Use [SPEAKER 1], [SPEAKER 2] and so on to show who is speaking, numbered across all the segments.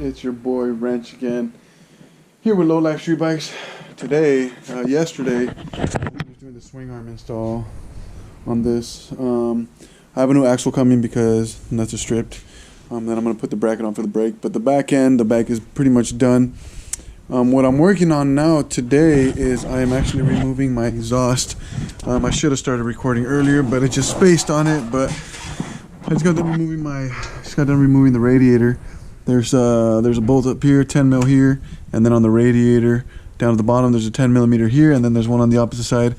[SPEAKER 1] It's your boy Wrench again, here with Low Life Street Bikes. Today, yesterday, I was doing the swing arm install on this. I have a new axle coming because nuts are stripped. Then I'm going to put the bracket on for the brake. But the back is pretty much done. What I'm working on now today is I am actually removing my exhaust. I should have started recording earlier, but it just spaced on it. But I just got done removing the radiator. There's a bolt up here, 10 mil here, and then on the radiator down at the bottom there's a 10 millimeter here, and then there's one on the opposite side.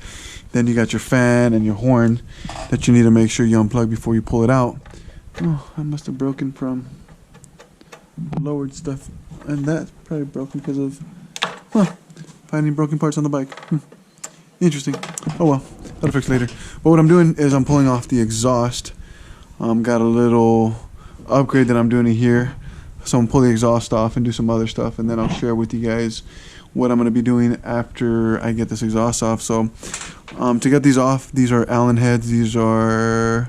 [SPEAKER 1] Then you got your fan and your horn that you need to make sure you unplug before you pull it out. Oh, I must have broken from lowered stuff, and that's probably broken because of finding broken parts on the bike. Interesting. Oh well, that'll fix later. But what I'm doing is I'm pulling off the exhaust. Got a little upgrade that I'm doing here. So I'm going to pull the exhaust off and do some other stuff, and then I'll share with you guys what I'm going to be doing after I get this exhaust off. So to get these off, these are Allen heads. These are,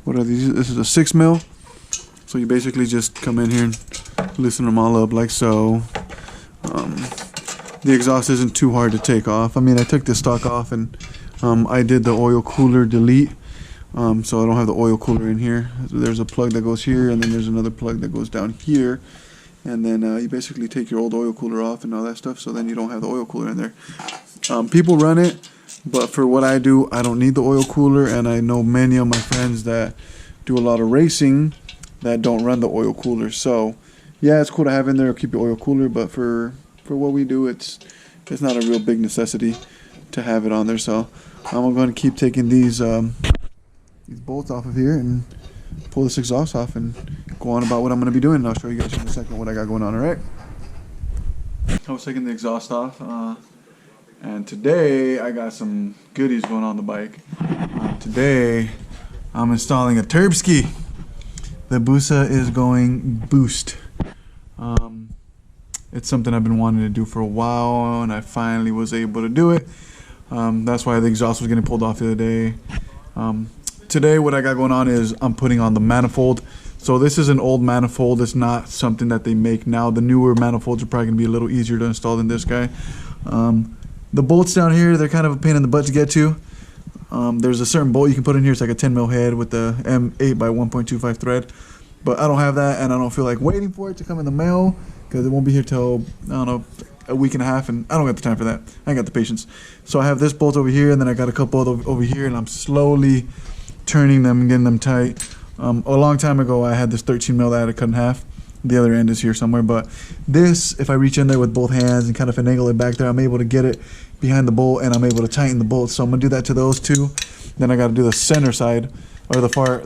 [SPEAKER 1] what are these? This is a 6 mil. So you basically just come in here and loosen them all up like so. The exhaust isn't too hard to take off. I mean, I took this stock off and I did the oil cooler delete. So I don't have the oil cooler in here. There's a plug that goes here, and then there's another plug that goes down here, and then you basically take your old oil cooler off and all that stuff, so then you don't have the oil cooler in there. People run it, but for what I do, I don't need the oil cooler, and I know many of my friends that do a lot of racing that don't run the oil cooler. So yeah, it's cool to have in there, keep your oil cooler, but for what we do, it's not a real big necessity to have it on there. So I'm going to keep taking these bolts off of here and pull this exhaust off and go on about what I'm going to be doing. And I'll show you guys in a second what I got going on. Alright, I was taking the exhaust off, and today I got some goodies going on the bike. Today I'm installing a Turbski. The Hyabusa is going boost. It's something I've been wanting to do for a while, and I finally was able to do it. That's why the exhaust was getting pulled off the other day. Today what I got going on is I'm putting on the manifold. So this is an old manifold. It's not something that they make now. The newer manifolds are probably going to be a little easier to install than this guy. The bolts down here, they're kind of a pain in the butt to get to. There's a certain bolt you can put in here. It's like a 10 mil head with the M8 by 1.25 thread. But I don't have that, and I don't feel like waiting for it to come in the mail because it won't be here till, I don't know, a week and a half, and I don't got the time for that. I ain't got the patience. So I have this bolt over here, and then I got a couple over here, and I'm slowly turning them and getting them tight. A long time ago I had this 13 mil that I had to cut in half. The other end is here somewhere, but this, if I reach in there with both hands and kind of finagle it back there, I'm able to get it behind the bolt, and I'm able to tighten the bolt. So I'm gonna do that to those two. Then I got to do the center side, or the far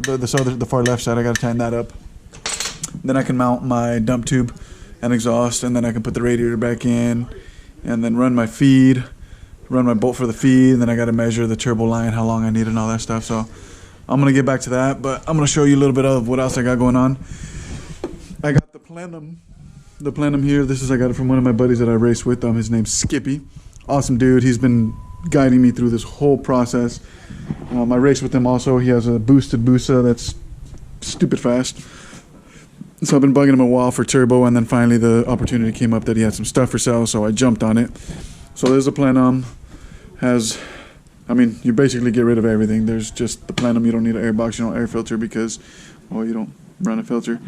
[SPEAKER 1] left side. I got to tighten that up. Then I can mount my dump tube and exhaust, and then I can put the radiator back in, and then run my feed, run my bolt for the feed, and then I got to measure the turbo line, how long I need, and all that stuff. So I'm going to get back to that, but I'm going to show you a little bit of what else I got going on. I got the plenum here. This is, I got it from one of my buddies that I race with. His name's Skippy. Awesome dude. He's been guiding me through this whole process. I race with him also. He has a boosted Hyabusa that's stupid fast. So I've been bugging him a while for turbo, and then finally the opportunity came up that he had some stuff for sale, so I jumped on it. So there's a plenum. I mean, you basically get rid of everything. There's just the plenum. You don't need an air box. You don't air filter because, well, you don't run a filter.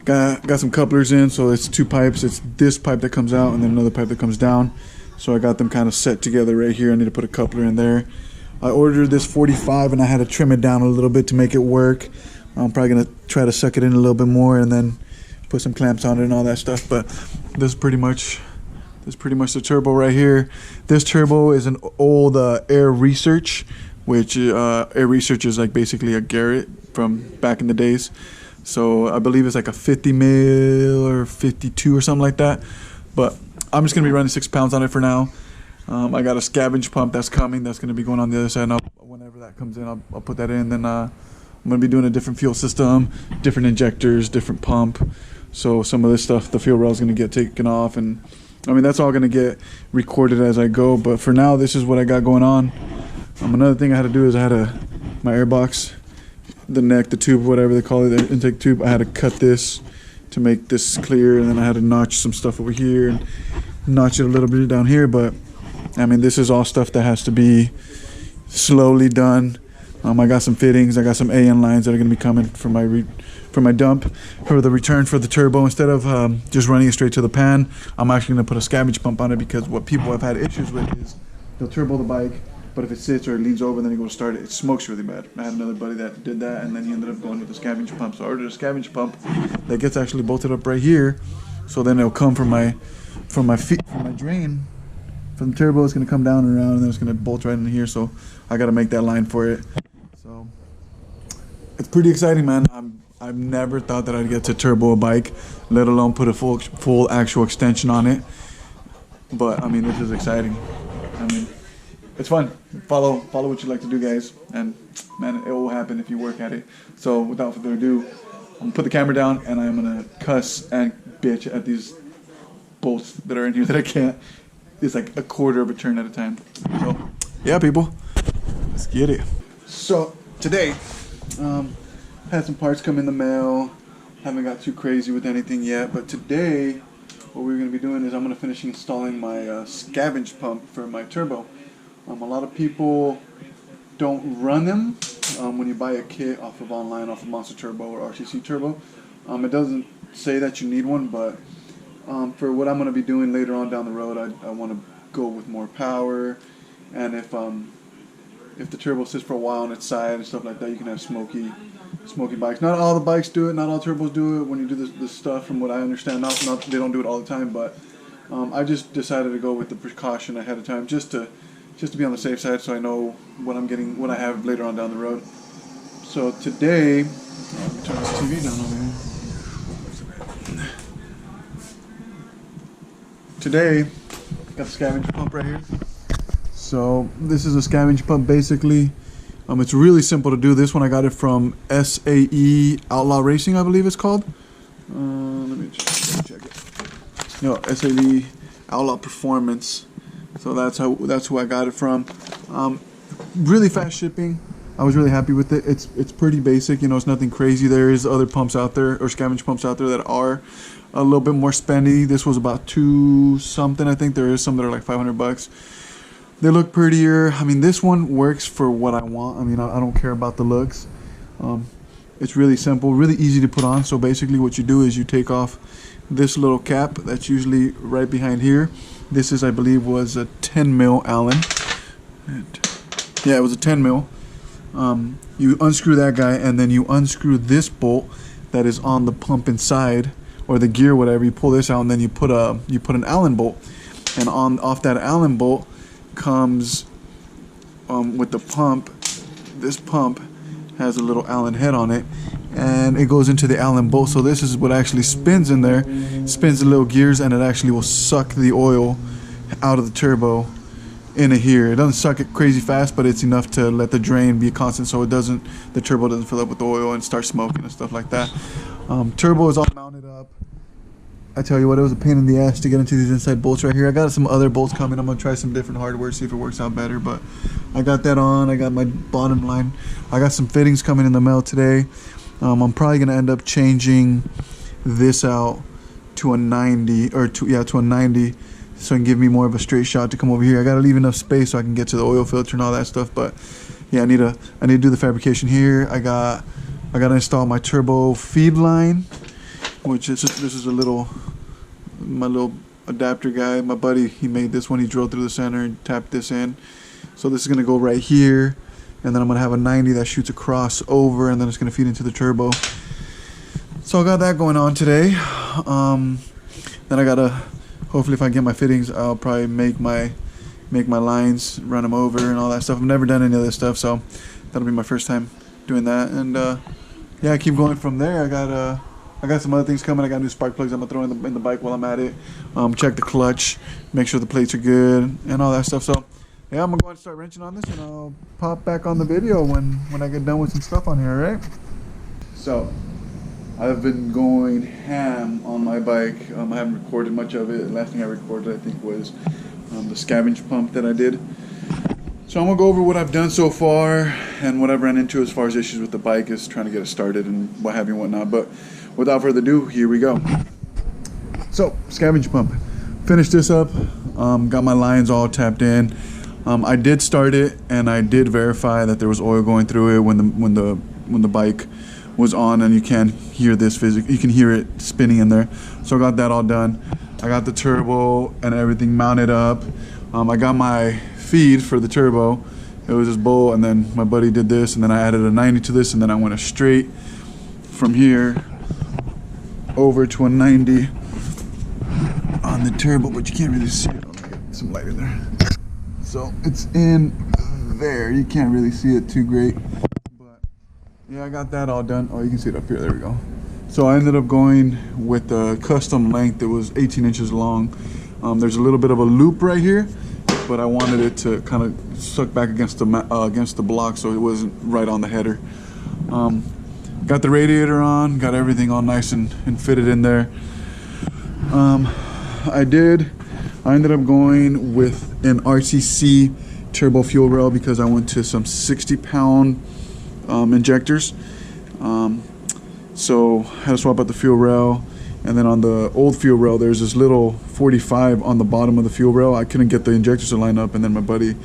[SPEAKER 1] Got some couplers in, so it's two pipes. It's this pipe that comes out and then another pipe that comes down. So I got them kind of set together right here. I need to put a coupler in there. I ordered this 45, and I had to trim it down a little bit to make it work. I'm probably going to try to suck it in a little bit more and then put some clamps on it and all that stuff. But this is pretty much the turbo right here. This turbo is an old Air Research, which Air Research is like basically a Garrett from back in the days. So I believe it's like a 50 mil or 52 or something like that. But I'm just going to be running 6 pounds on it for now. I got a scavenge pump that's coming. That's going to be going on the other side. And whenever that comes in, I'll put that in. Then I'm going to be doing a different fuel system, different injectors, different pump. So some of this stuff, the fuel rail is going to get taken off, and I mean, that's all going to get recorded as I go. But for now, this is what I got going on. Another thing I had to do is I had my airbox neck, the tube, whatever they call it, the intake tube. I had to cut this to make this clear, and then I had to notch some stuff over here and notch it a little bit down here. But I mean, this is all stuff that has to be slowly done. I got some fittings. I got some AN lines that are going to be coming for my dump for the return for the turbo. Instead of just running it straight to the pan, I'm actually going to put a scavenge pump on it, because what people have had issues with is they'll turbo the bike, but if it sits or it leans over and then you go to start it, it smokes really bad. I had another buddy that did that, and then he ended up going with the scavenge pump. So I ordered a scavenge pump that gets actually bolted up right here, so then it'll come from my drain. From the turbo, it's going to come down and around, and then it's going to bolt right in here. So I got to make that line for it. So it's pretty exciting, man. I've never thought that I'd get to turbo a bike, let alone put a full actual extension on it. But I mean, this is exciting. I mean, it's fun. Follow what you like to do, guys, and man, it will happen if you work at it. So without further ado, I'm gonna put the camera down, and I'm gonna cuss and bitch at these bolts that are in here that I can't. It's like a quarter of a turn at a time. So yeah, people, let's get it. So today, had some parts come in the mail. Haven't got too crazy with anything yet, but today what we're going to be doing is I'm going to finish installing my scavenge pump for my turbo. A lot of people don't run them when you buy a kit off of online, off of Monster Turbo or RCC Turbo. It doesn't say that you need one, but for what I'm going to be doing later on down the road, I want to go with more power. And if the turbo sits for a while on its side and stuff like that, you can have smoky bikes. Not all the bikes do it, not all turbos do it. When you do this stuff, from what I understand, not they don't do it all the time, but I just decided to go with the precaution ahead of time, just to be on the safe side, so I know what I'm getting, what I have later on down the road. So today, let me turn this TV down over here. Today, got the scavenge pump right here. So this is a scavenge pump basically. It's really simple to do. This one I got it from SAE Outlaw Racing, I believe it's called. Let me just check it. No, SAE Outlaw Performance. So that's who I got it from. Really fast shipping. I was really happy with it. It's pretty basic. You know, it's nothing crazy. There is other pumps out there, or scavenge pumps out there, that are a little bit more spendy. This was about $2 something. I think there is some that are like $500. They look prettier. I mean, this one works for what I want. I mean, I don't care about the looks. It's really simple, really easy to put on. So basically what you do is you take off this little cap that's usually right behind here. This is, I believe, was a 10 mil Allen. Yeah, it was a 10 mil. You unscrew that guy, and then you unscrew this bolt that is on the pump inside, or the gear, whatever. You pull this out, and then you put an Allen bolt, and off that Allen bolt comes with the pump. This pump has a little Allen head on it, and it goes into the Allen bolt. So this is what actually spins in there, spins the little gears, and it actually will suck the oil out of the turbo into here. It doesn't suck it crazy fast, but it's enough to let the drain be constant, so the turbo doesn't fill up with oil and start smoking and stuff like that. Turbo is all mounted up. I tell you what, it was a pain in the ass to get into these inside bolts right here. I got some other bolts coming. I'm going to try some different hardware, see if it works out better. But I got that on. I got my bottom line. I got some fittings coming in the mail today. I'm probably going to end up changing this out to a 90, or to a 90, so it can give me more of a straight shot to come over here. I got to leave enough space so I can get to the oil filter and all that stuff. But yeah, I need to do the fabrication here. I got to install my turbo feed line, which is, this is my little adapter guy. My buddy, he made this one. He drilled through the center and tapped this in. So this is going to go right here, and then I'm going to have a 90 that shoots across over, and then it's going to feed into the turbo. So I got that going on today. Then I got to, hopefully if I get my fittings, I'll probably make my lines, run them over and all that stuff. I've never done any of this stuff, so that'll be my first time doing that. And yeah, I keep going from there. I got some other things coming. I got new spark plugs I'm going to throw in the bike while I'm at it. Check the clutch, make sure the plates are good, and all that stuff. So, yeah, I'm going to go ahead and start wrenching on this, and I'll pop back on the video when I get done with some stuff on here, alright? So, I've been going ham on my bike. I haven't recorded much of it. The last thing I recorded, I think, was the scavenge pump that I did. So I'm gonna go over what I've done so far and what I've ran into as far as issues with the bike is trying to get it started and what have you and whatnot. But without further ado, here we go. So scavenge pump, finished this up, got my lines all tapped in. I did start it and I did verify that there was oil going through it when the bike was on, and you can hear this you can hear it spinning in there. So I got that all done. I got the turbo and everything mounted up. I got my feed for the turbo. It was this bolt, and then my buddy did this, and then I added a 90 to this, and then I went straight from here over to a 90 on the turbo, but you can't really see it. Let me get some light in there. So it's in there. You can't really see it too great, but yeah, I got that all done. Oh, you can see it up here. There we go. So I ended up going with the custom length that was 18 inches long. There's a little bit of a loop right here, but I wanted it to kind of suck back against the block so it wasn't right on the header. Got the radiator on, got everything all nice and fitted in there. I ended up going with an RTC turbo fuel rail because I went to some 60-pound injectors. So I had to swap out the fuel rail, and then on the old fuel rail there's this little 45 on the bottom of the fuel rail. I couldn't get the injectors to line up, and then my buddy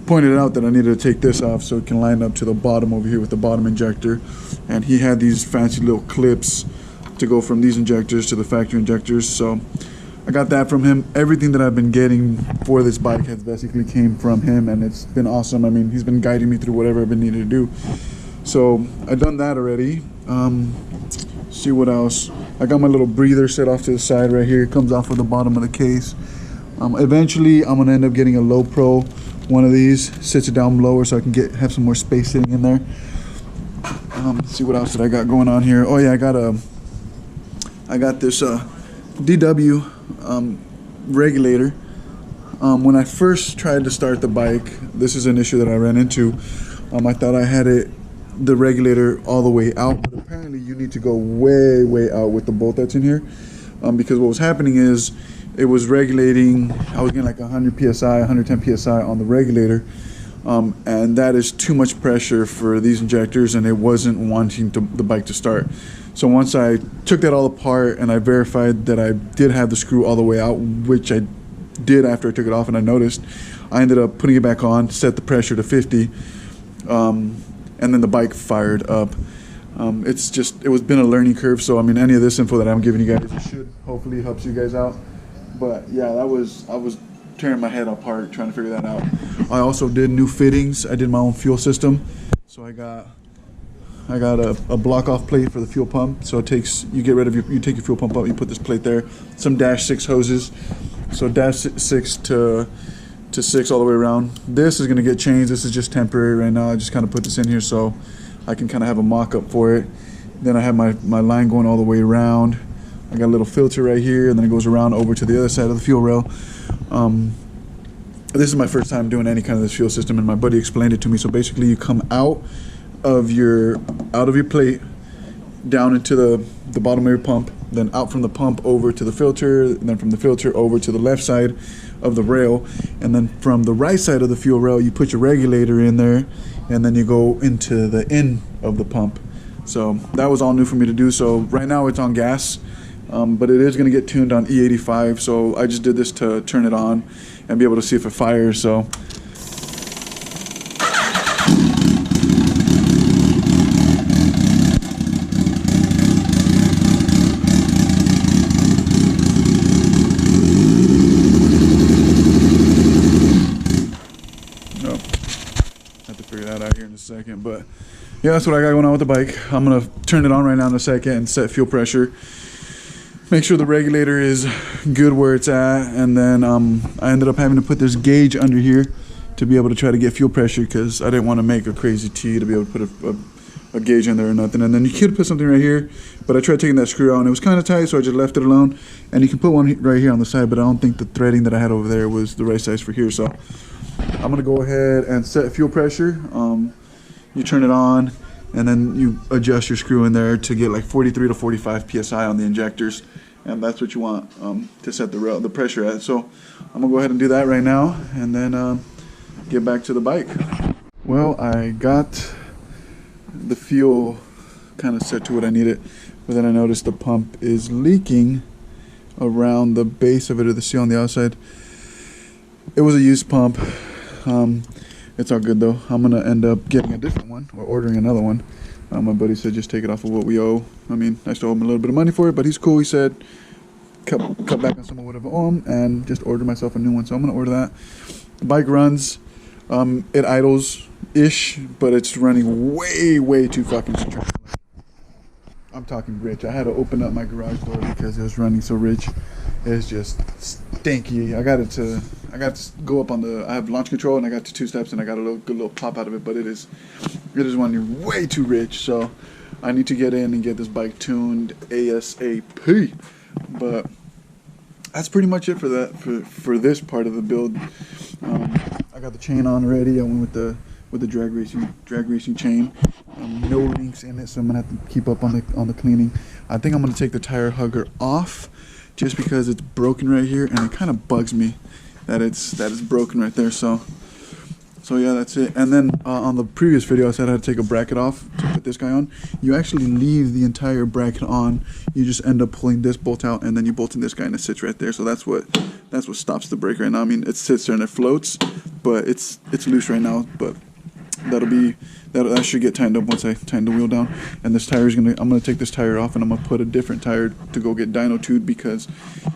[SPEAKER 1] pointed out that I needed to take this off so it can line up to the bottom over here with the bottom injector, and he had these fancy little clips to go from these injectors to the factory injectors. So I got that from him. Everything that I've been getting for this bike has basically came from him, and it's been awesome. I mean, he's been guiding me through whatever I've been needing to do. So I've done that already. See what else. I got my little breather set off to the side right here. It comes off of the bottom of the case. Eventually I'm gonna end up getting a low pro one of these, sits it down lower so I can have some more space sitting in there. See what else that I got going on here. Oh yeah, I got this DW regulator. When I first tried to start the bike, this is an issue that I ran into. I thought I had the regulator all the way out, but apparently you need to go way out with the bolt that's in here, because what was happening is it was regulating. I was getting like 100 psi, 110 psi on the regulator, and that is too much pressure for these injectors, and it wasn't wanting the bike to start. So once I took that all apart and I verified that I did have the screw all the way out, which I did after I took it off, and I noticed, I ended up putting it back on, set the pressure to 50, and then the bike fired up. It was been a learning curve. So I mean, any of this info that I'm giving you guys, it should hopefully helps you guys out. But yeah, I was tearing my head apart trying to figure that out. I also did new fittings. I did my own fuel system. So I got a block off plate for the fuel pump. So you get rid of you take your fuel pump out, you put this plate there. Some -6 hoses. So -6 to 6 all the way around. This is going to get changed. This is just temporary right now. I just kind of put this in here so I can kind of have a mock-up for it. Then I have my line going all the way around. I got a little filter right here, and then it goes around over to the other side of the fuel rail. This is my first time doing any kind of this fuel system, and my buddy explained it to me. So basically you come out of your plate down into the bottom of your pump, then out from the pump over to the filter, and then from the filter over to the left side of the rail, and then from the right side of the fuel rail you put your regulator in there, and then you go into the end of the pump. So that was all new for me to do. So right now it's on gas, but it is going to get tuned on E85. So I just did this to turn it on and be able to see if it fires. So second, but yeah, that's what I got going on with the bike. I'm gonna turn it on right now in a second and set fuel pressure, make sure the regulator is good where it's at, and then I ended up having to put this gauge under here to be able to try to get fuel pressure because I didn't want to make a crazy T to be able to put a gauge in there or nothing. And then you could put something right here, but I tried taking that screw out and it was kind of tight, so I just left it alone. And you can put one right here on the side, but I don't think the threading that I had over there was the right size for here. So I'm gonna go ahead and set fuel pressure. You turn it on, and then you adjust your screw in there to get like 43 to 45 psi on the injectors, and that's what you want to set the pressure at. So I'm gonna go ahead and do that right now, and then get back to the bike. Well, I got the fuel kind of set to what I needed, but then I noticed the pump is leaking around the base of it, or the seal on the outside. It was a used pump. It's all good though. I'm gonna end up getting a different one or ordering another one. My buddy said just take it off of what we owe. I mean, I still owe him a little bit of money for it, but he's cool. He said cut back on some of whatever I owe him and just order myself a new one. So I'm gonna order that. The bike runs. It idles-ish, but it's running way too fucking strong. I'm talking rich. I had to open up my garage door because it was running so rich. It's just stinky. I got to go up on the. I have launch control and I got to 2 steps and I got a good little pop out of it. But it is running way too rich. So I need to get in and get this bike tuned ASAP. But that's pretty much it for that for this part of the build. I got the chain on already. I went with the drag racing chain. No links in it, so I'm gonna have to keep up on the cleaning. I think I'm gonna take the tire hugger off just because it's broken right here, and it kind of bugs me that it's broken right there. So yeah, that's it. And then on the previous video, I said I had to take a bracket off to put this guy on. You actually leave the entire bracket on. You just end up pulling this bolt out, and then you bolt in this guy, and it sits right there. So that's what stops the brake right now. I mean, it sits there and it floats, but it's loose right now. But that should get tightened up once I tighten the wheel down. And this tire I'm gonna take this tire off and I'm gonna put a different tire to go get dyno tuned, because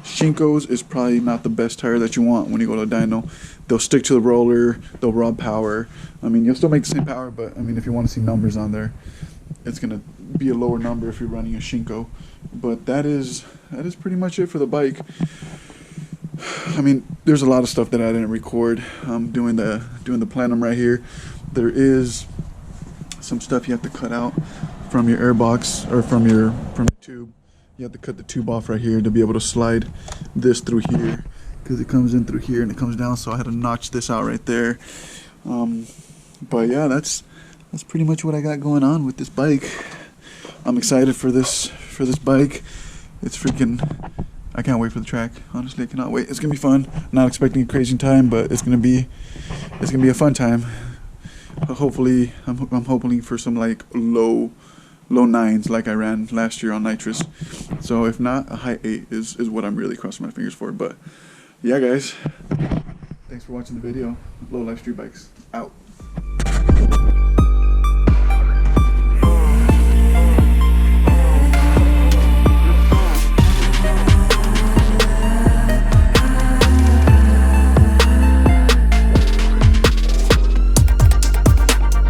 [SPEAKER 1] Shinko's is probably not the best tire that you want when you go to dyno. They'll stick to the roller, they'll rob power. I mean, you'll still make the same power, but I mean, if you want to see numbers on there, it's gonna be a lower number if you're running a Shinko. But that is pretty much it for the bike. I mean, there's a lot of stuff that I didn't record. I'm doing the plenum right here. There is some stuff you have to cut out from your airbox or from your tube. You have to cut the tube off right here to be able to slide this through here, because it comes in through here and it comes down. So I had to notch this out right there. But yeah, that's pretty much what I got going on with this bike. I'm excited for this bike. It's freaking. I can't wait for the track. Honestly, I cannot wait. It's gonna be fun. Not expecting a crazy time, but it's gonna be a fun time. Hopefully, I'm hoping for some like low 9s like I ran last year on nitrous. So if not, a high 8 is what I'm really crossing my fingers for. But yeah, guys, thanks for watching the video. Low Life Street Bikes out.